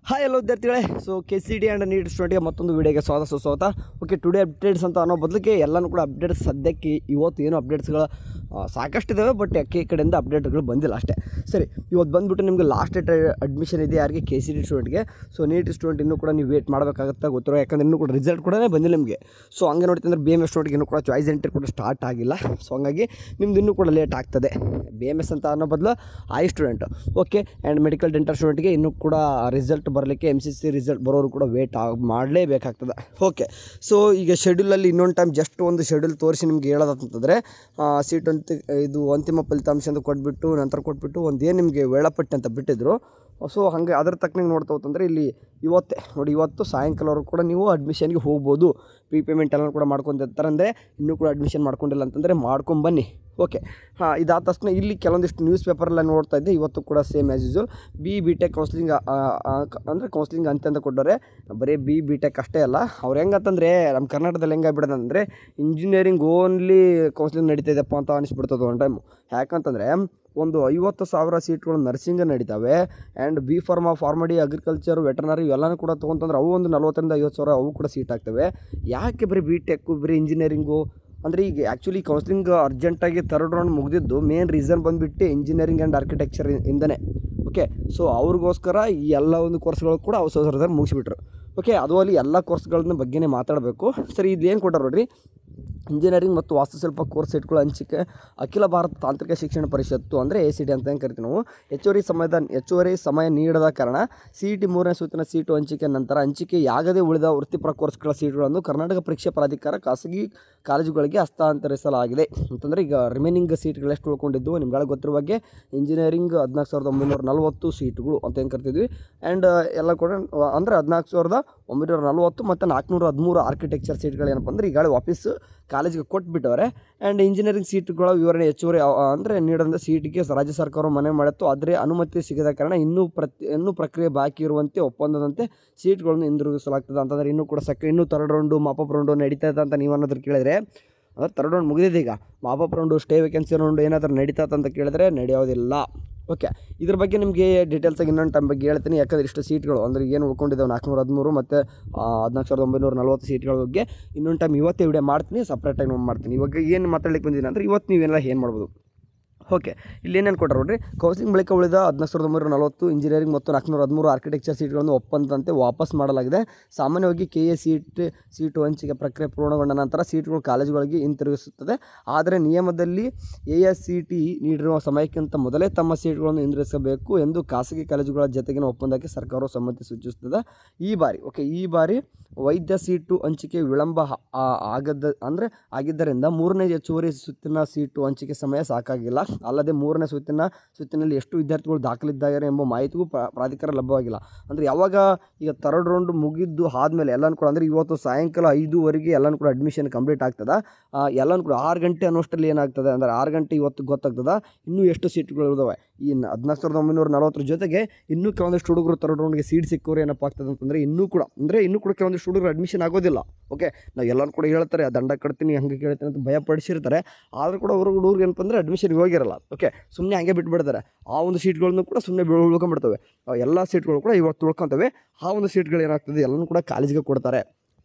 Hi hello ವಿದ್ಯಾರ್ಥಿಗಳೇ. So KCD and neat ಸ್ಟೂಡೆಂಟ್ಗೆ ಮತ್ತೊಂದು ವೀಡಿಯೋಗೆ ಸ್ವಾಗತ. ಓಕೆ, ಟುಡೇ ಅಪ್ಡೇಟ್ಸ್ ಅಂತ ಅನ್ನೋ ಬದಲಿಗೆ ಎಲ್ಲನೂ ಕೂಡ ಅಪ್ಡೇಟ್ಸ್ ಸದ್ಯಕ್ಕೆ ಇವತ್ತು ಏನು ಅಪ್ಡೇಟ್ಸ್ಗಳು ಸಾಕಷ್ಟಿದ್ದಾವೆ, ಬಟ್ ಈ ಕಡೆಯಿಂದ ಅಪ್ಡೇಟ್ಗಳು ಬಂದಿಲ್ಲ ಅಷ್ಟೇ. ಸರಿ, ಇವತ್ತು ಬಂದುಬಿಟ್ಟು ನಿಮಗೆ ಲಾಸ್ಟ್ ಡೇಟ್ ಅಡ್ಮಿಷನ್ ಇದೆ ಯಾರಿಗೆ KCD ಸ್ಟೂಡೆಂಟ್ಗೆ. ಸೊ ನೀಟ್ ಸ್ಟೂಡೆಂಟ್ ಇನ್ನೂ ಕೂಡ ನೀವು ವೇಟ್ ಮಾಡಬೇಕಾಗುತ್ತೆ ಗೊತ್ತಿರೋ, ಯಾಕಂದರೆ ಇನ್ನೂ ಕೂಡ ರಿಸಲ್ಟ್ ಕೂಡ ಬಂದಿಲ್ಲ ನಿಮಗೆ. ಸೊ ಹಂಗೆ ನೋಡ್ತಿದ್ರೆ BMS ಸ್ಟೂಡೆಂಟ್ಗೆ ಇನ್ನೂ ಕೂಡ ಚಾಯ್ಸ್ ಎಂಟ್ರಿ ಕೂಡ ಸ್ಟಾರ್ಟ್ ಆಗಿಲ್ಲ. ಸೊ ಹಂಗಾಗಿ ನಿಮ್ದು ಇನ್ನೂ ಕೂಡ ಲೇಟ್ ಆಗ್ತದೆ. BMS ಅಂತ ಅನ್ನೋ ಬದಲು student. Okay, and medical dental ಸ್ಟೂಡೆಂಟ್ಗೆ ಇನ್ನೂ ಕೂಡ ರಿಸಲ್ಟ್ ಬರಲಿಕ್ಕೆ MCC ರಿಸಲ್ಟ್ ಬರೋರು ಕೂಡ ವೇಟ್ ಮಾಡಲೇಬೇಕಾಗ್ತದೆ. ಓಕೆ, ಸೊ ಈಗ ಶೆಡ್ಯೂಲಲ್ಲಿ ಇನ್ನೊಂದು ಟೈಮ್ ಜಸ್ಟ್ ಒಂದು ಶೆಡ್ಯೂಲ್ ತೋರಿಸಿ ನಿಮ್ಗೆ ಹೇಳೋದಂತಂದರೆ ಸೀಟ್ ಅಂತ ಇದು ಅಂತಿಮ ಫಲಿತಾಂಶ ಅಂತ ಕೊಟ್ಬಿಟ್ಟು ಒಂದು ಏನು ನಿಮಗೆ ವೇಳಾಪಟ್ಟಿ ಅಂತ ಬಿಟ್ಟಿದ್ರು. ಸೊ ಹಾಗೆ ಅದರ ತಕ್ಕನಾಗಿ ನೋಡ್ತಾ ಹೋತಂದರೆ ಇಲ್ಲಿ ಇವತ್ತೇ ನೋಡಿ, ಇವತ್ತು ಸಾಯಂಕಾಲವರೆಗೂ ಕೂಡ ನೀವು ಅಡ್ಮಿಷನ್ಗೆ ಹೋಗ್ಬೋದು. ಪೇಮೆಂಟ್ ಎಲ್ಲ ಕೂಡ ಮಾಡ್ಕೊಂಡಿರ್ತಾರೆ. ಅಂದರೆ ಇನ್ನೂ ಕೂಡ ಅಡ್ಮಿಷನ್ ಮಾಡ್ಕೊಂಡಿಲ್ಲ ಅಂತಂದರೆ ಮಾಡ್ಕೊಂಬನ್ನಿ. ಓಕೆ, ಇದಾದ ತಕ್ಷಣ ಇಲ್ಲಿ ಕೆಲವೊಂದಿಷ್ಟು ನ್ಯೂಸ್ ಪೇಪರೆಲ್ಲ ನೋಡ್ತಾ ಇದ್ದೆ. ಇವತ್ತು ಕೂಡ same as usual BTech counselling ಅಂದರೆ ಕೌನ್ಸ್ಲಿಂಗ್ ಅಂತ ಕೊಟ್ಟರೆ ಬರೀ BTech ಅಷ್ಟೇ ಅಲ್ಲ. ಅವ್ರು ಹೆಂಗಂತಂದರೆ ನಮ್ಮ ಕರ್ನಾಟಕದಲ್ಲಿ ಹೆಂಗಾಗ್ಬಿಡೋದಂದರೆ ಇಂಜಿನಿಯರಿಂಗ್ ಓನ್ಲಿ ಕೌನ್ಸ್ಲಿಂಗ್ ನಡೀತಾಯಿದೆಪ್ಪ ಅಂತ ಅನಿಸ್ಬಿಡ್ತದೆ ಒಂದು ಟೈಮು. ಯಾಕಂತಂದರೆ ಒಂದು 50,000 ಸೀಟ್ಗಳು ನರ್ಸಿಂಗ್ ನಡೀತಾವೆ. ಆ್ಯಂಡ್ ಫಾರ್ಮಡಿ, ಅಗ್ರಿಕಲ್ಚರ್, ವೆಟರ್ನರಿ ಇವೆಲ್ಲನೂ ಕೂಡ ತೊಗೊಂತಂದ್ರೆ ಅವು ಒಂದು 40,000-50,000 ಅವು ಕೂಡ ಸೀಟ್ ಆಗ್ತವೆ. ಯಾಕೆ ಬರೀ BTech ಬರೀ ಇಂಜಿನಿಯರಿಂಗು ಅಂದರೆ ಈಗ ಆ್ಯಕ್ಚುಲಿ ಕೌನ್ಸ್ಲಿಂಗ್ ಅರ್ಜೆಂಟಾಗಿ ಥರ್ಡ್ ರೌಂಡ್ ಮುಗಿದಿದ್ದು ಮೇನ್ ರೀಸನ್ ಬಂದುಬಿಟ್ಟು ಇಂಜಿನಿಯರಿಂಗ್ ಆ್ಯಂಡ್ ಆರ್ಕಿಟೆಕ್ಚರ್ ಇಂದನೇ. ಓಕೆ, ಸೊ ಅವ್ರಿಗೋಸ್ಕರ ಈ ಎಲ್ಲ ಒಂದು ಕೋರ್ಸ್ಗಳು ಕೂಡ ಅವಸರದಲ್ಲಿ ಮುಗಿಸ್ಬಿಟ್ರು. ಓಕೆ, ಅದು ಅಲ್ಲಿ ಎಲ್ಲ ಕೋರ್ಸ್ಗಳನ್ನ ಬಗ್ಗೆನೇ ಮಾತಾಡಬೇಕು. ಸರಿ, ಇದೇನು ಕೊಟ್ಟಾರ ನೋಡ್ರಿ, ಇಂಜಿನಿಯರಿಂಗ್ ಮತ್ತು ವಾಸ್ತುಶಿಲ್ಪ ಕೋರ್ಸ್ ಸೀಟ್ಗಳ ಹಂಚಿಕೆ ಅಖಿಲ ಭಾರತ ತಾಂತ್ರಿಕ ಶಿಕ್ಷಣ ಪರಿಷತ್ತು ಅಂದರೆ ACD ಅಂತ ಹೆಂಗೆ ಕರಿತೀವಿ ನಾವು. ಹೆಚ್ಚುವರಿ ಸಮಯ ನೀಡದ ಕಾರಣ CET 3ನೇ ಸುತ್ತಿನ ಸೀಟು ಹಂಚಿಕೆ ನಂತರ ಹಂಚಿಕೆಯಾಗದೇ ಉಳಿದ ವೃತ್ತಿಪರ ಕೋರ್ಸ್ಗಳ ಸೀಟುಗಳನ್ನು ಕರ್ನಾಟಕ ಪರೀಕ್ಷಾ ಪ್ರಾಧಿಕಾರ ಖಾಸಗಿ ಕಾಲೇಜುಗಳಿಗೆ ಹಸ್ತಾಂತರಿಸಲಾಗಿದೆ. ಅಂತಂದರೆ ಈಗ ರಿಮೈನಿಂಗ್ ಸೀಟ್ಗಳು ಎಷ್ಟು ಉಳ್ಕೊಂಡಿದ್ದು ನಿಮ್ಗಳಿಗೆ ಗೊತ್ತಿರುವ ಬಗ್ಗೆ ಇಂಜಿನಿಯರಿಂಗ್ 14,940 ಸೀಟುಗಳು ಅಂತ ಹೆಂಗೆ ಕರಿತಿದ್ವಿ. ಆ್ಯಂಡ್ ಎಲ್ಲ ಕೂಡ ಅಂದರೆ 14,940 ಮತ್ತು 413 ಆರ್ಕಿಟೆಕ್ಚರ್ ಸೀಟ್ಗಳು ಏನಪ್ಪ ಅಂದರೆ ಈಗಾಗಲೇ ವಾಪಸ್ ಕಾಲೇಜಿಗೆ ಕೊಟ್ಬಿಟ್ಟವ್ರೆ. ಆ್ಯಂಡ್ ಇಂಜಿನಿಯರಿಂಗ್ ಸೀಟ್ಗಳ ವಿವರಣೆ ಹೆಚ್ಚುವರಿ ಅಂದರೆ ನೀಡದ ಸೀಟಿಗೆ ರಾಜ್ಯ ಸರ್ಕಾರವು ಮನವಿ ಮಾಡಿತ್ತು. ಆದರೆ ಅನುಮತಿ ಸಿಗದ ಕಾರಣ ಇನ್ನೂ ಪ್ರಕ್ರಿಯೆ ಬಾಕಿ ಇರುವಂತೆ ಒಪ್ಪಂದದಂತೆ ಸೀಟ್ಗಳನ್ನು ಹಿಂದಿರುಗಿಸಲಾಗ್ತದೆ. ಅಂತಂದರೆ ಇನ್ನೂ ಕೂಡ ಇನ್ನೂ ಥರ್ಡ್ ರೌಂಡು ಮಾಪಪ್ ರೌಂಡು ನಡೀತಾ ಇದೆ ಅಂತ ನೀವು ಅನ್ನೋದ್ರ ಕೇಳಿದರೆ, ಅಂದರೆ ಥರ್ಡ್ ರೌಂಡ್ ಮುಗಿದಿದೆ. ಈಗ mop-up round, stay vacancy round ಏನಾದರೂ ನಡೀತಾ ಅಂತ ಕೇಳಿದ್ರೆ ನಡೆಯೋದಿಲ್ಲ. ಓಕೆ, ಇದ್ರ ಬಗ್ಗೆ ನಿಮಗೆ ಡೀಟೇಲ್ಸಾಗಿ ಇನ್ನೊಂದು ಟೈಮ್ ಬಗ್ಗೆ ಹೇಳ್ತೀನಿ. ಯಾಕಂದರೆ ಇಷ್ಟು ಸೀಟ್ಗಳು ಅಂದರೆ ಏನು ಉಳ್ಕೊಂಡಿದ್ದಾವೆ 413 ಮತ್ತು 14,940 ಸೀಟ್ಗಳ ಬಗ್ಗೆ ಇನ್ನೊಂದು ಟೈಮ್ ಇವತ್ತೇ ವಿಡಿಯೋ ಮಾಡ್ತೀನಿ, ಸಪ್ರೇಟಾಗಿ ಮಾಡ್ತೀನಿ. ಇವಾಗ ಏನು ಮಾತಾಡ್ಲಿಕ್ಕೆ ಬಂದಿದ್ದೀನಿ ಅಂದರೆ ಇವತ್ತು ನೀವೆಲ್ಲ ಏನು ಮಾಡ್ಬೋದು. ಓಕೆ, ಇಲ್ಲಿ ಏನೇನು ಕೊಟ್ಟರು ನೋಡ್ರಿ, ಕೌನ್ಸಿಲಿಂಗ್ ಬಳಿಕ ಉಳಿದ 14,940 ಇಂಜಿನಿಯರಿಂಗ್ ಮತ್ತು 413 ಆರ್ಕಿಟೆಕ್ಚರ್ ಸೀಟ್ಗಳನ್ನು ಒಪ್ಪಂದದಂತೆ ವಾಪಸ್ ಮಾಡಲಾಗಿದೆ. ಸಾಮಾನ್ಯವಾಗಿ KA ಸೀಟು ಹಂಚಿಕೆ ಪ್ರಕ್ರಿಯೆ ಪೂರ್ಣಗೊಂಡ ನಂತರ ಸೀಟುಗಳು ಕಾಲೇಜುಗಳಿಗೆ ಹಿಂತಿರುಗಿಸುತ್ತದೆ. ಆದರೆ ನಿಯಮದಲ್ಲಿ AICT ನೀಡಿರುವ ಸಮಯಕ್ಕಿಂತ ಮೊದಲೇ ತಮ್ಮ ಸೀಟುಗಳನ್ನು ಹಿಂದಿರುಗಿಸಬೇಕು ಎಂದು ಖಾಸಗಿ ಕಾಲೇಜುಗಳ ಜತೆಗಿನ ಒಪ್ಪಂದಕ್ಕೆ ಸರ್ಕಾರವು ಸಮ್ಮತಿ ಸೂಚಿಸುತ್ತದೆ. ಈ ಬಾರಿ ವೈದ್ಯ ಸೀಟು ಹಂಚಿಕೆ ವಿಳಂಬ ಆಗಿದ್ದರಿಂದ 3ನೇ ಹೆಚ್ಚುವರಿ ಸುತ್ತಿನ ಸೀಟು ಹಂಚಿಕೆ ಸಮಯ ಸಾಕಾಗಿಲ್ಲ. ಅಲ್ಲದೆ 3ನೇ ಸುತ್ತಿನಲ್ಲಿ ಎಷ್ಟು ವಿದ್ಯಾರ್ಥಿಗಳು ದಾಖಲಿದ್ದಾರೆ ಎಂಬ ಮಾಹಿತಿಗೂ ಪ್ರಾಧಿಕಾರ ಲಭ್ಯವಾಗಿಲ್ಲ. ಅಂದರೆ ಯಾವಾಗ ಈಗ ಥರ್ಡ್ ರೌಂಡ್ ಮುಗಿದ್ದು ಆದಮೇಲೆ ಎಲ್ಲನೂ ಕೂಡ ಅಂದರೆ ಇವತ್ತು ಸಾಯಂಕಾಲ 5ವರೆಗೆ ಎಲ್ಲನೂ ಕೂಡ ಅಡ್ಮಿಷನ್ ಕಂಪ್ಲೀಟ್ ಆಗ್ತದೆ. ಎಲ್ಲನೂ ಕೂಡ 6 ಗಂಟೆ ಅನ್ನೋಷ್ಟರಲ್ಲಿ ಏನಾಗ್ತದೆ ಅಂದರೆ 6 ಗಂಟೆ ಇವತ್ತು ಗೊತ್ತಾಗ್ತದೆ ಇನ್ನೂ ಎಷ್ಟು ಸೀಟ್ಗಳು ಇದಾವೆ. ಈ 14,940 ಜೊತೆಗೆ ಇನ್ನೂ ಕೆಲವೊಂದಿಷ್ಟು ಹುಡುಗರು ಥರ್ಡ್ ರೌಂಡ್ಗೆ ಸೀಟ್ ಸಿಕ್ಕೋರು ಏನಪ್ಪ ಆಗ್ತದೆ ಅಂತಂದರೆ ಇನ್ನೂ ಕೂಡ ಕೆಲವೊಂದಿಷ್ಟು ಹುಡುಗರು ಅಡ್ಮಿಷನ್ ಆಗೋದಿಲ್ಲ. ಓಕೆ, ನಾವು ಎಲ್ಲರೂ ಕೂಡ ಹೇಳ್ತಾರೆ ದಂಡ ಕಟ್ತೀನಿ ಹಂಗೆ ಕೇಳ್ತೀನಿ ಅಂತ ಭಯ ಪಡಿಸಿರ್ತಾರೆ. ಆದರೂ ಕೂಡ ಹುಡುಗರು ಏನಪ್ಪ ಅಂದರೆ ಅಡ್ಮಿಷನ್ಗೆ ಹೋಗಿರಲ್ಲ. ಓಕೆ, ಸುಮ್ಮನೆ ಹಂಗೆ ಬಿಟ್ಬಿಡ್ತಾರೆ. ಆ ಒಂದು ಸೀಟ್ಗಳನ್ನು ಕೂಡ ಸುಮ್ಮನೆ ಉಳ್ಕೊಂಡ್ಬಿಡ್ತವೆ. ಎಲ್ಲ ಸೀಟ್ಗಳು ಕೂಡ ಇವತ್ತು ಉಳ್ಕೊತವೆ. ಆ ಒಂದು ಸೀಟ್ಗಳು ಏನಾಗ್ತದೆ ಎಲ್ಲನೂ ಕೂಡ ಕಾಲೇಜಿಗೆ ಕೊಡ್ತಾರೆ.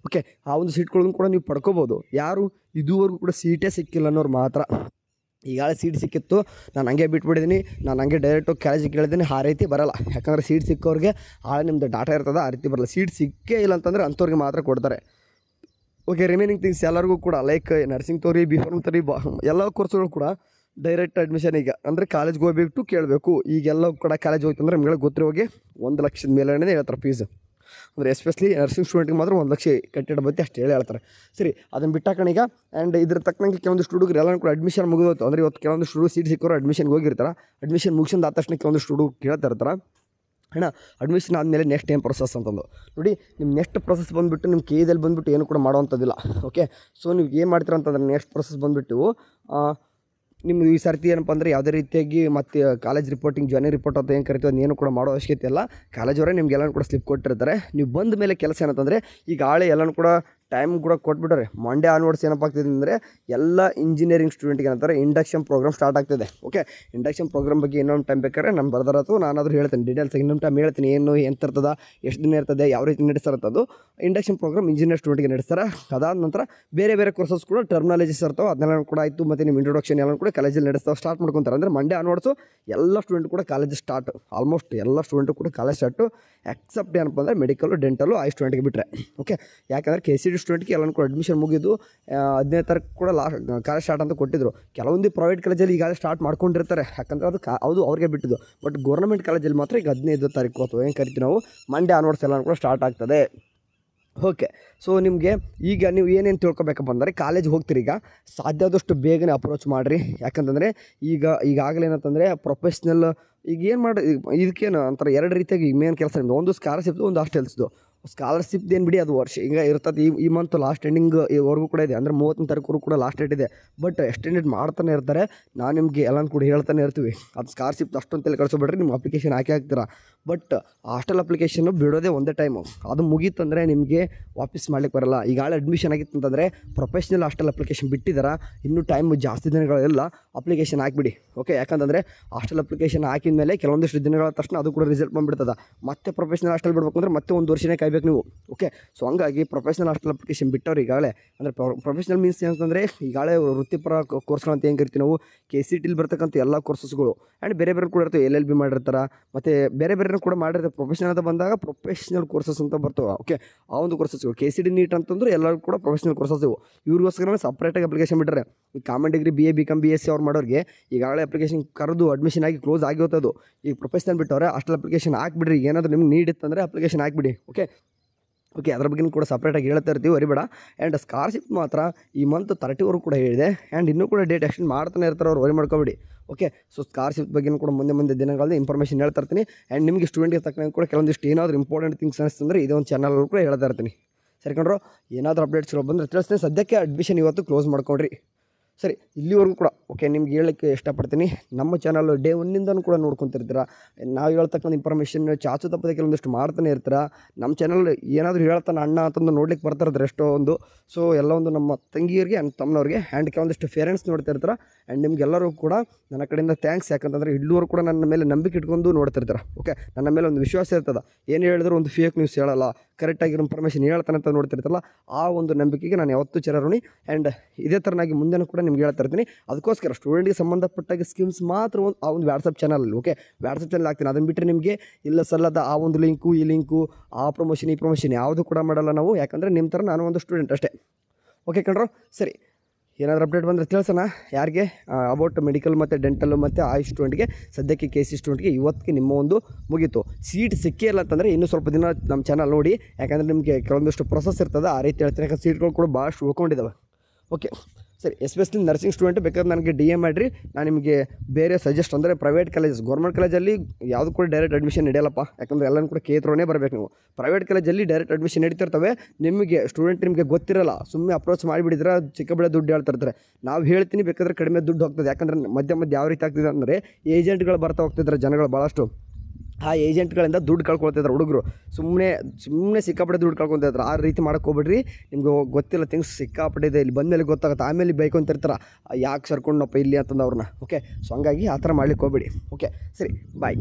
ಓಕೆ, ಆ ಒಂದು ಸೀಟ್ಗಳನ್ನು ಕೂಡ ನೀವು ಪಡ್ಕೋಬೋದು. ಯಾರು ಇದುವರೆಗೂ ಕೂಡ ಸೀಟೇ ಸಿಕ್ಕಿಲ್ಲ ಅನ್ನೋರು ಮಾತ್ರ. ಈಗಾಗಲೇ ಸೀಟ್ ಸಿಕ್ಕಿತ್ತು, ನಾನು ಹಂಗೆ ಬಿಟ್ಬಿಟ್ಟಿದ್ದೀನಿ, ನಾನು ಹಂಗೆ ಡೈರೆಕ್ಟು ಕಾಲೇಜಿಗೆ ಕೇಳಿದ್ದೀನಿ, ಆ ರೀತಿ ಬರಲ್ಲ. ಯಾಕಂದರೆ ಸೀಟ್ ಸಿಕ್ಕೋರಿಗೆ ನಿಮ್ಮದು ಡಾಟಾ ಇರ್ತದೆ, ಆ ರೀತಿ ಬರಲ್ಲ. ಸೀಟ್ ಸಿಕ್ಕೇ ಇಲ್ಲ ಅಂತಂದರೆ ಅಂಥವ್ರಿಗೆ ಮಾತ್ರ ಕೊಡ್ತಾರೆ. ಓಕೆ, ರಿಮೈನಿಂಗ್ ಥಿಂಗ್ಸ್ ಎಲ್ಲರಿಗೂ ಕೂಡ ಲೈಕ್ ನರ್ಸಿಂಗ್ ತೋರಿ, B.Pharm ತೋರಿ, ಎಲ್ಲ ಕೋರ್ಸ್ಗಳು ಕೂಡ ಡೈರೆಕ್ಟ್ ಅಡ್ಮಿಷನ್ ಈಗ ಅಂದರೆ ಕಾಲೇಜ್ಗೆ ಹೋಗ್ಬಿಟ್ಟು ಕೇಳಬೇಕು. ಈಗೆಲ್ಲ ಕೂಡ ಕಾಲೇಜ್ ಹೋಯ್ತು ಅಂದರೆ ನಿಮಗೆ ಗೊತ್ತಿರೋ ಹೋಗಿ 1 ಲಕ್ಷದ ಮೇಲೆನೇ ಹೇಳ್ತಾರೆ ಫೀಸ್. ಅಂದರೆ ಎಸ್ಪೆಷಲಿ ನರ್ಸಿಂಗ್ ಸ್ಟೂಡೆಂಟ್ಗೆ ಮಾತ್ರ 1 ಲಕ್ಷ ಕಟ್ಟಿಡಬತ್ತಿ ಅಷ್ಟು ಹೇಳ್ತಾರೆ. ಸರಿ, ಅದನ್ನು ಬಿಟ್ಟಾಕಣ ಈಗ. ಆ್ಯಂಡ್ ಇದ್ರ ತಕ್ಕನಂಗೆ ಕೆಲವೊಂದಿಷ್ಟು ಹುಡುಗರು ಎಲ್ಲರೂ ಕೂಡ ಅಡ್ಮಿಷನ್ ಮುಗಿದೋಯ್ತು. ಅಂದರೆ ಇವತ್ತು ಕೆಲವೊಂದಿಷ್ಟು ಹುಡುಗರು ಸೀಟ್ ಸಿಕ್ಕೋರು ಅಡ್ಮಿಷನ್ಗೆ ಹೋಗಿರ್ತಾರೆ. ಅಡ್ಮಿಷನ್ ಮುಗಿಸಿದ ತಕ್ಷಣ ಕೆಲವೊಂದಿಷ್ಟು ಹುಡುಗರು ಕೇಳ್ತಾ ಇರ್ತಾರೆ, ಅಣ್ಣ ಅಡ್ಮಿಷನ್ ಆದಮೇಲೆ ನೆಕ್ಸ್ಟ್ ಏನು ಪ್ರೊಸೆಸ್ ಅಂತಂದು. ನೋಡಿ, ನಿಮ್ಮ ನೆಕ್ಸ್ಟ್ ಪ್ರೊಸೆಸ್ ಬಂದುಬಿಟ್ಟು ನಿಮ್ಮ KAದಲ್ಲಿ ಬಂದುಬಿಟ್ಟು ಏನು ಕೂಡ ಮಾಡೋವಂಥದ್ದಿಲ್ಲ. ಓಕೆ, ಸೊ ನೀವು ಏನು ಮಾಡ್ತೀರ ಅಂತಂದರೆ ನೆಕ್ಸ್ಟ್ ಪ್ರೊಸೆಸ್ ಬಂದುಬಿಟ್ಟು ನಿಮ್ಗೆ ಈ ಸರ್ತಿ ಏನಪ್ಪ ಅಂದರೆ ಯಾವುದೇ ರೀತಿಯಾಗಿ ಮತ್ತು ಕಾಲೇಜ್ ರಿಪೋರ್ಟಿಂಗ್, ಜಾಯ್ನಿಂಗ್ ರಿಪೋರ್ಟ್ ಅಂತ ಏನು ಕರಿತೀವಿ ಅದನ್ನೇನು ಕೂಡ ಮಾಡೋ ಅವಶ್ಯಕತೆ ಇಲ್ಲ. ಕಾಲೇಜವರೇ ನಿಮ್ಗೆಲ್ಲನೂ ಕೂಡ ಸ್ಲಿಪ್ ಕೊಟ್ಟಿರ್ತಾರೆ. ನೀವು ಬಂದ ಮೇಲೆ ಕೆಲಸ ಏನಂತಂದರೆ ಈಗ ಎಲ್ಲನೂ ಕೂಡ ಟೈಮ್ ಕೂಡ ಕೊಟ್ಬಿಟ್ರೆ ಮಂಡೇ ಆನ್ವರ್ಡ್ಸ್ ಏನಪ್ಪ ಆಗ್ತಿದೆ ಅಂದರೆ ಎಲ್ಲ ಇಂಜಿನಿಯರಿಂಗ್ ಸ್ಟೂಡೆಂಟ್ಗೆ ಏನಂತಾರೆ ಇಂಡಕ್ಷನ್ ಪ್ರೋಗ್ರಾಮ್ ಸ್ಟಾರ್ಟ್ ಆಗ್ತಿದೆ. ಓಕೆ, ಇಂಡಕ್ಷನ್ ಪ್ರೋಗ್ರಾಮ್ ಬಗ್ಗೆ ಇನ್ನೊಂದು ಟೈಮ್ ಬೇಕಾದ್ರೆ ನಾನು ಬರ್ದಾರತ್ತು ನಾನಾದರೂ ಹೇಳ್ತೀನಿ ಡೀಟೇಲ್ಸ್, ಇನ್ನೊಂದು ಟೈಮ್ ಹೇಳ್ತೀನಿ ಏನು ಎಂತ ಇರ್ತದೆ, ಎಷ್ಟು ದಿನ ಇರ್ತದೆ, ಯಾವ ರೀತಿ ನಡೆಸ್ತಾರಂತ. ಅದು ಇಂಡಕ್ಷನ್ ಪ್ರೋಗ್ರಾಮ್ ಇಂಜಿನಿಯರ್ ಸ್ಟೂಡೆಂಟ್ಗೆ ನಡೆಸ್ತಾರೆ. ಅದಾದ ನಂತರ ಬೇರೆ ಕೋರ್ಸಸ್ ಕೂಡ ಟರ್ಮಿನಾಲಜೀಸ್ ಇರ್ತಾವೆ, ಅದನ್ನೆಲ್ಲ ಕೂಡ ಆಯಿತು. ಮತ್ತು ನಿಮ್ಮ ಇಂಟ್ರೊಡಕ್ಷನ್ ಎಲ್ಲ ಕೂಡ ಕಾಲೇಜಲ್ಲಿ ನಡೆಸ್ತಾವೆ, ಸ್ಟಾರ್ಟ್ ಮಾಡ್ಕೊತಾರೆ. ಅಂದರೆ ಮಂಡೇ ಆನ್ವರ್ಡ್ಸು ಎಲ್ಲ ಸ್ಟೂಡೆಂಟ್ ಕೂಡ ಕಾಲೇಜ್ ಸ್ಟಾರ್ಟ್, ಆಲ್ಮೋಸ್ಟ್ ಎಲ್ಲ ಸ್ಟೂಡೆಂಟು ಕೂಡ ಕಾಲೇಜ್ ಸ್ಟಾರ್ಟು ಎಕ್ಸೆಪ್ಟ್ ಏನಪ್ಪ ಅಂದರೆ ಮೆಡಿಕಲು, ಡೆಂಟಲು, ಐ ಸ್ಟೂಡೆಂಟ್ಗೆ ಬಿಟ್ಟರೆ. ಓಕೆ, ಯಾಕಂದರೆ KCD ಸ್ಟೂಡೆಂಟ್ಗೆ ಎಲ್ಲನೂ ಕೂಡ ಅಡ್ಮಿಷನ್ ಮುಗಿದು 15ನೇ ತಾರೀಕು ಕೂಡ ಕಾಲೇಜ್ ಸ್ಟಾರ್ಟ್ ಅಂತ ಕೊಟ್ಟಿದ್ರು. ಕೆಲವೊಂದು ಪ್ರೈವೇಟ್ ಕಾಲೇಜಲ್ಲಿ ಈಗಾಗಲೇ ಸ್ಟಾರ್ಟ್ ಮಾಡ್ಕೊಂಡಿರ್ತಾರೆ, ಯಾಕಂದರೆ ಅದು ಅವ್ರಿಗೆ ಬಿಟ್ಟಿದ್ದು. ಬಟ್ ಗೌರ್ಮೆಂಟ್ ಕಾಲೇಜಲ್ಲಿ ಮಾತ್ರ ಈಗ 15 ತಾರೀಕು ಅಥವಾ ಏನು ಕರಿತೀವಿ ನಾವು ಮಂಡೇ ಆನ್ವರ್ಡ್ಸ್ ಎಲ್ಲನೂ ಕೂಡ ಸ್ಟಾರ್ಟ್ ಆಗ್ತದೆ. ಓಕೆ, ಸೊ ನಿಮಗೆ ಈಗ ನೀವು ಏನೇನು ತಿಳ್ಕೊಬೇಕಪ್ಪ ಅಂದರೆ ಕಾಲೇಜ್ ಹೋಗ್ತೀರಿ, ಈಗ ಸಾಧ್ಯ ಆದಷ್ಟು ಬೇಗನೆ ಅಪ್ರೋಚ್ ಮಾಡಿರಿ. ಯಾಕಂತಂದರೆ ಈಗಾಗಲೇ ಏನಂತಂದರೆ ಪ್ರೊಫೆಷ್ನಲ್ ಈಗ ಏನು ಮಾಡಿ ಇದಕ್ಕೇನು ಅಂತಾರೆ 2 ರೀತಿಯಾಗಿ ಮೇನ್ ಕೆಲಸ ನಿಮ್ಮದು, ಒಂದು ಸ್ಕಾಲರ್ಶಿಪ್ದು, ಒಂದು ಹಾಸ್ಟೆಲ್ಸ್ದು. ಸ್ಕಾಲರ್ಶಿಪ್ದು ಏನು ಬಿಡಿ, ಅದು ವರ್ಷ ಈಗ ಇರ್ತದೆ. ಈ ಮಂತ್ ಲಾಸ್ಟ್ ಎಂಡಿಂಗ್ ಇವರೆಗೂ ಕೂಡ ಇದೆ, ಅಂದರೆ 30ನೇ ತಾರೀಕು ಕೂಡ ಲಾಸ್ಟ್ ಡೇಟ್ ಇದೆ. ಬಟ್ ಎಕ್ಸ್ಟೆಂಡೆಡ್ ಮಾಡ್ತಾನೆ ಇರ್ತಾರೆ. ನಾನು ನಿಮಗೆ ಎಲ್ಲನೂ ಕೂಡ ಹೇಳ್ತಾನೆ ಇರ್ತೀವಿ. ಅದು ಸ್ಕಾಲರ್ಶಿಪ್ ಅಷ್ಟೊಂದು ತಲೆ ಕಳಿಸ್ಬಿಡ್ರಿ, ನಿಮ್ಮ ಅಪ್ಲಿಕೇಶನ್ ಹಾಕ್ತೀರಾ. ಬಟ್ ಹಾಸ್ಟೆಲ್ ಅಪ್ಲಿಕೇಶನ್ನು ಬಿಡೋದೇ ಒಂದೇ ಟೈಮು, ಅದು ಮುಗೀತಂದರೆ ನಿಮಗೆ ವಾಪಸ್ ಮಾಡ್ಲಿಕ್ಕೆ ಬರೋಲ್ಲ. ಈಗಾಗಲೇ ಅಡ್ಮಿಷನ್ ಆಗಿತ್ತು ಅಂತಂದರೆ ಪ್ರೊಫೆಷ್ನಲ್ ಹಾಸ್ಟೆಲ್ ಅಪ್ಲಿಕೇಶನ್ ಬಿಟ್ಟಿದ್ದಾರೆ, ಇನ್ನೂ ಟೈಮ್ ಜಾಸ್ತಿ ದಿನಗಳೆಲ್ಲ ಅಪ್ಲಿಕೇಶನ್ ಹಾಕಿಬಿಡಿ. ಓಕೆ, ಯಾಕಂತಂದರೆ ಹಾಸ್ಟೆಲ್ ಅಪ್ಲಿಕೇಶನ್ ಹಾಕಿದ ಮೇಲೆ ಕೆಲವೊಂದಿಷ್ಟು ದಿನಗಳ ತಕ್ಷಣ ಅದು ಕೂಡ ರಿಸಲ್ಟ್ ಬಂದುಬಿಡ್ತದೆ. ಮತ್ತೆ ಪ್ರೊಫೆಷ್ನಲ್ ಹಾಸ್ಟೆಲ್ ಬಿಡಬೇಕು ಅಂದರೆ ಮತ್ತೆ 1 ವರ್ಷನೇ ಕಾಯ್ಬೇಕು ನೀವು. ಓಕೆ, ಸೊ ಹಂಗಾಗಿ ಪ್ರೊಫೆಷ್ನಲ್ ಹಾಸ್ಟೆಲ್ ಅಪ್ಲಿಕೇಶನ್ ಬಿಟ್ಟವ್ರು ಈಗಾಗಲೇ. ಅಂದರೆ ಪ್ರೊಫೆಷ್ನಲ್ ಮೀನ್ಸ್ ಏನಂತಂದರೆ ಈಗಾಗಲೇ ವೃತ್ತಿಪರ ಕೋರ್ಸ್ಗಳಂತ ಏನು ಕರಿತೀವಿ ನಾವು, KCTಲಿ ಬರ್ತಕ್ಕಂಥ ಎಲ್ಲ ಕೋರ್ಸಸ್ಗಳು ಆ್ಯಂಡ್ ಬೇರೆ ಕೂಡ ಇರ್ತವೆ. LLB ಮಾಡಿರ್ತಾರೆ, ಮತ್ತು ಬೇರೆ ಕೂಡ ಮಾಡಿರ್ತಾರೆ. ಪ್ರೊಫೆಷನಲ್ ಅಂತ ಬಂದಾಗ ಪ್ರೊಫೆಷ್ನಲ್ ಕೋರ್ಸಸ್ ಅಂತ ಬರ್ತವೆ. ಓಕೆ, ಆ ಒಂದು ಕೋರ್ಸಸ್ಗಳು KCD ನೀಟ್ ಅಂತಂದ್ರೆ ಎಲ್ಲರೂ ಕೂಡ ಪ್ರೊಫೆಷ್ನಲ್ ಕೋರ್ಸಸ್ ಇವು. ಇವ್ರಿಗೋಸ್ಕರ ಸಪ್ರೇಟಾಗಿ ಅಪ್ಲಿಕೇಶನ್ ಬಿಟ್ಟರೆ ಈ common degree BA BCom BSc ಅವ್ರು ಮಾಡೋರಿಗೆ ಈಗಾಗಲೇ ಅಪ್ಲಿಕೇಶನ್ ಕರೆದು ಅಡ್ಮಿಷನ್ ಆಗಿ ಕ್ಲೋಸ್ ಆಗಿರ್ತದು. ಈಗ ಪ್ರೊಫೆಷ್ನಲ್ ಬಿಟ್ಟವ್ರೆ ಹಾಸ್ಟೆಲ್ ಅಪ್ಲಿಕೇಶನ್ ಹಾಕ್ಬಿಡ್ರಿ. ಏನಾದರೂ ನಿಮ್ಗೆ ನೀಡ್ ಇತ್ತಂದರೆ ಅಪ್ಲಿಕೇಶನ್ ಹಾಕ್ಬಿಡಿ. ಓಕೆ, ಅದ್ರ ಬಗ್ಗೆ ಕೂಡ ಸಪ್ರೇಟಾಗಿ ಹೇಳ್ತಾ ಇರ್ತೀವಿ, ವರಿಬೇಡ. ಆ್ಯಂಡ್ ಸ್ಕಾಲರ್ಶಿಪ್ ಮಾತ್ರ ಈ ಮಂತ್ 30ವರೆಗೂ ಕೂಡ ಹೇಳಿದೆ, ಆ್ಯಂಡ್ ಇನ್ನೂ ಕೂಡ ಡೇಟ್ ಎಕ್ಸ್ಟೆಂಡ್ ಮಾಡ್ತಾನೆ ಇರ್ತಾರೆ ಅವ್ರು, ವರಿ ಮಾಡ್ಕೊಬೇಡಿ. ಓಕೆ, ಸೊ ಸ್ಕಾಲರ್ಶಿಪ್ ಬಗ್ಗೆ ಕೂಡ ಮುಂದೆ ದಿನಗಳಲ್ಲಿ ಇನ್ಫಾರ್ಮೇಷನ್ ಹೇಳ್ತಾ ಇರ್ತೀನಿ. ಆ್ಯಂಡ್ ನಿಮಗೆ ಸ್ಟೂಡೆಂಟ್ಗೆ ತಕ್ಕಂಗೆ ಕೂಡ ಕೆಲವೊಂದಿಷ್ಟು ಏನಾದರೂ ಇಂಪಾರ್ಟೆಂಟ್ ಥಿಂಗ್ಸ್ ಅನಿಸ್ತಂದರೆ ಇದೇ ಒಂದು ಚಾನಲ್ ಕೂಡ ಹೇಳ್ತಾ ಇರ್ತೀನಿ. ಸರಿ ಕಣ್ರು, ಏನಾದರೂ ಅಪ್ಡೇಟ್ಸ್ಗಳು ಬಂದರೆ ತಿಳಿಸ್ತೀನಿ. ಸದ್ಯಕ್ಕೆ ಅಡ್ಮಿಷನ್ ಇವತ್ತು ಕ್ಲೋಸ್ ಮಾಡ್ಕೊಂಡ್ರಿ. ಸರಿ, ಇಲ್ಲಿವರೆಗೂ ಕೂಡ ಓಕೆ ನಿಮ್ಗೆ ಹೇಳೋಕ್ಕೆ ಇಷ್ಟಪಡ್ತೀನಿ. ನಮ್ಮ ಚಾನಲ್ ಡೇ 1ಇಂದನೂ ಕೂಡ ನೋಡ್ಕೊತಿರ್ತೀರ. ನಾವು ಹೇಳ್ತಕ್ಕಂಥ ಇನ್ಫಾರ್ಮೇಷನ್ ಚಾಚು ತಪ್ಪದೆ ಕೆಲವೊಂದಿಷ್ಟು ಮಾಡ್ತಾನೆ ಇರ್ತೀರ. ನಮ್ಮ ಚಾನಲ್ ಏನಾದರೂ ಹೇಳ್ತಾನೆ ಅಣ್ಣ ಅಂತಂದು ನೋಡ್ಲಿಕ್ಕೆ ಬರ್ತಾಯಿರ್ತಾರೆ ಎಷ್ಟೋ ಒಂದು. ಸೊ ಎಲ್ಲ ಒಂದು ನಮ್ಮ ತಂಗಿಯರಿಗೆ ಆ್ಯಂಡ್ ತಮ್ಮನವ್ರಿಗೆ ಆ್ಯಂಡ್ ಕೆಲವೊಂದಿಷ್ಟು ಪೇರೆಂಟ್ಸ್ ನೋಡ್ತಾ ಇರ್ತಾರೆ. ಆ್ಯಂಡ್ ನಿಮ್ಗೆಲ್ಲರೂ ಕೂಡ ನನ್ನ ಕಡೆಯಿಂದ ಥ್ಯಾಂಕ್ಸ್. ಯಾಕಂತಂದರೆ ಇಲ್ಲಿವರೆಗೂ ಕೂಡ ನನ್ನ ಮೇಲೆ ನಂಬಿಕೆ ಇಟ್ಕೊಂಡು ನೋಡ್ತಿರ್ತಾರೆ. ಓಕೆ, ನನ್ನ ಮೇಲೆ ಒಂದು ವಿಶ್ವಾಸ ಇರ್ತದೆ. ಏನು ಹೇಳಿದ್ರು ಒಂದು ಫೇಕ್ ನ್ಯೂಸ್ ಹೇಳಲ್ಲ, ಕರೆಕ್ಟಾಗಿರೋ ಇನ್ಫಾರ್ಮೇಷನ್ ಹೇಳ್ತಾನೆ ಅಂತ ನೋಡ್ತಿರ್ತಾರಲ್ಲ, ಆ ಒಂದು ನಂಬಿಕೆಗೆ ನಾನು ಯಾವತ್ತೂ ಚಿರಋಣಿ. ಆ್ಯಂಡ್ ಇದೇ ಥರನಾಗಿ ಮುಂದೆನೂ ಕೂಡ ನಿಮ್ಗೆ ಹೇಳ್ತಾ ಇರ್ತೀನಿ. ಅದಕ್ಕೋಸ್ಕರ ಸ್ಟೂಡೆಂಟ್ಗೆ ಸಂಬಂಧಪಟ್ಟಾಗ ಸ್ಕೀಮ್ಸ್ ಮಾತ್ರ ಆ ಒಂದು ವಾಟ್ಸಪ್ ಚಾನಲಲ್ಲಿ ಓಕೆ ವಾಟ್ಸಪ್ ಚಾನಲ್ ಹಾಕ್ತೀನಿ. ಅದನ್ನು ಬಿಟ್ಟರೆ ನಿಮಗೆ ಇಲ್ಲ ಸಲ್ಲದ ಆ ಒಂದು ಲಿಂಕು ಈ ಲಿಂಕು ಆ ಪ್ರಮೋಷನ್ ಈ ಪ್ರಮೋಷನ್ ಯಾವುದು ಕೂಡ ಮಾಡಲ್ಲ ನಾವು. ಯಾಕಂದರೆ ನಿಮ್ಮ ಥರ ನಾನು ಒಂದು ಸ್ಟೂಡೆಂಟ್ ಅಷ್ಟೇ. ಓಕೆ ಕಣ್ರು, ಸರಿ ಏನಾದರೂ ಅಪ್ಡೇಟ್ ಬಂದರೆ ತಿಳಿಸೋಣ. ಯಾರಿಗೆ ಅಬೌಟ್ ಮೆಡಿಕಲ್ ಮತ್ತು ಡೆಂಟಲ್ ಮತ್ತು ಆಯುಷ್ ಸ್ಟೂಡೆಂಟ್ಗೆ ಸದ್ಯಕ್ಕೆ KC ಸ್ಟೂಡೆಂಟ್ಗೆ ಇವತ್ತಿಗೆ ನಿಮ್ಮ ಒಂದು ಮುಗೀತು. ಸೀಟ್ ಸಿಕ್ಕೇ ಇಲ್ಲ ಅಂತಂದರೆ ಇನ್ನೂ ಸ್ವಲ್ಪ ದಿನ ನಮ್ಮ ಚಾನಲ್ ನೋಡಿ. ಯಾಕಂದರೆ ನಿಮಗೆ ಕೆಲವೊಂದಿಷ್ಟು ಪ್ರೊಸೆಸ್ ಇರ್ತದೆ, ಆ ರೀತಿ ಹೇಳ್ತೀನಿ. ಯಾಕಂದ್ರೆ ಸೀಟ್ಗಳು ಕೂಡ ಭಾಳಷ್ಟು ಉಳ್ಕೊಂಡಿದ್ದಾವೆ. ಓಕೆ ಸರಿ, ಎಸ್ಪೆಷಲಿ ನರ್ಸಿಂಗ್ ಸ್ಟೂಡೆಂಟ್ ಬೇಕಾದ್ರೆ ನನಗೆ DM ಮಾಡಿರಿ. ನಾನು ನಿಮಗೆ ಬೇರೆ ಸಜೆಸ್ಟ್ ಅಂದರೆ ಪ್ರೈವೇಟ್ ಕಾಲೇಜಸ್, ಗೌರ್ಮೆಂಟ್ ಕಾಲೇಜಲ್ಲಿ ಯಾವುದು ಕೂಡ ಡೈರೆಕ್ಟ್ ಅಡ್ಮಿಷನ್ ನಡೆಯಲ್ಲಪ್ಪ. ಯಾಕಂದರೆ ಎಲ್ಲನೂ ಕೂಡ ಕೇತ್ರೋನೇ ಬರಬೇಕು ನೀವು. ಪ್ರೈವೇಟ್ ಕಾಲೇಜಲ್ಲಿ ಡೈರೆಕ್ಟ್ ಅಡ್ಮಿಷನ್ ನಡೀತಿರ್ತವೆ. ನಿಮಗೆ ಸ್ಟೂಡೆಂಟ್ ನಿಮಗೆ ಗೊತ್ತಿರಲ್ಲ, ಸುಮ್ಮನೆ ಅಪ್ರೋಚ್ ಮಾಡಿಬಿಡಿದ್ರೆ ಚಿಕ್ಕಬಳೆ ದುಡ್ಡು ಹೇಳ್ತಿರ್ತಾರೆ. ನಾವು ಹೇಳ್ತೀನಿ ಬೇಕಾದ್ರೆ ಕಡಿಮೆ ದುಡ್ಡು ಹೋಗ್ತದೆ. ಯಾಕಂದರೆ ಮಧ್ಯ ಯಾವ ರೀತಿ ಆಗ್ತಿದೆ ಅಂದರೆ ಏಜೆಂಟ್ಗಳು ಬರ್ತಾ ಹೋಗ್ತಿದ್ದಾರೆ ಜನಗಳು ಭಾಳಷ್ಟು. ಆ ಏಜೆಂಟ್ಗಳಿಂದ ದುಡ್ಡು ಕಳ್ಕೊಳ್ತಿದ್ದಾರೆ ಹುಡುಗರು. ಸುಮ್ಮನೆ ಸಿಕ್ಕಾಪಟ್ಟೆ ದುಡ್ಡು ಕಳ್ಕೊತಿದ್ರು. ಆ ರೀತಿ ಮಾಡೋಕ್ಕೆ ಹೋಗ್ಬಿಡ್ರಿ. ನಿಮ್ಗೆ ಗೊತ್ತಿಲ್ಲ ಥಿಂಗ್ಸ್ ಸಿಕ್ಕಾಪಟ್ಟೆ ಇದೆ. ಇಲ್ಲಿ ಬಂದಮೇಲೆ ಗೊತ್ತಾಗುತ್ತೆ. ಆಮೇಲೆ ಬೈಕೊಂತಿರ್ತಾರೆ ಯಾಕೆ ಸರ್ಕೊಂಡಪ್ಪ ಇಲ್ಲಿ ಅಂತಂದು ಅವ್ರನ್ನ. ಓಕೆ, ಸೊ ಹಂಗಾಗಿ ಆ ಥರ ಮಾಡ್ಲಿಕ್ಕೆ ಹೋಗ್ಬೇಡಿ. ಓಕೆ ಸರಿ, ಬಾಯ್.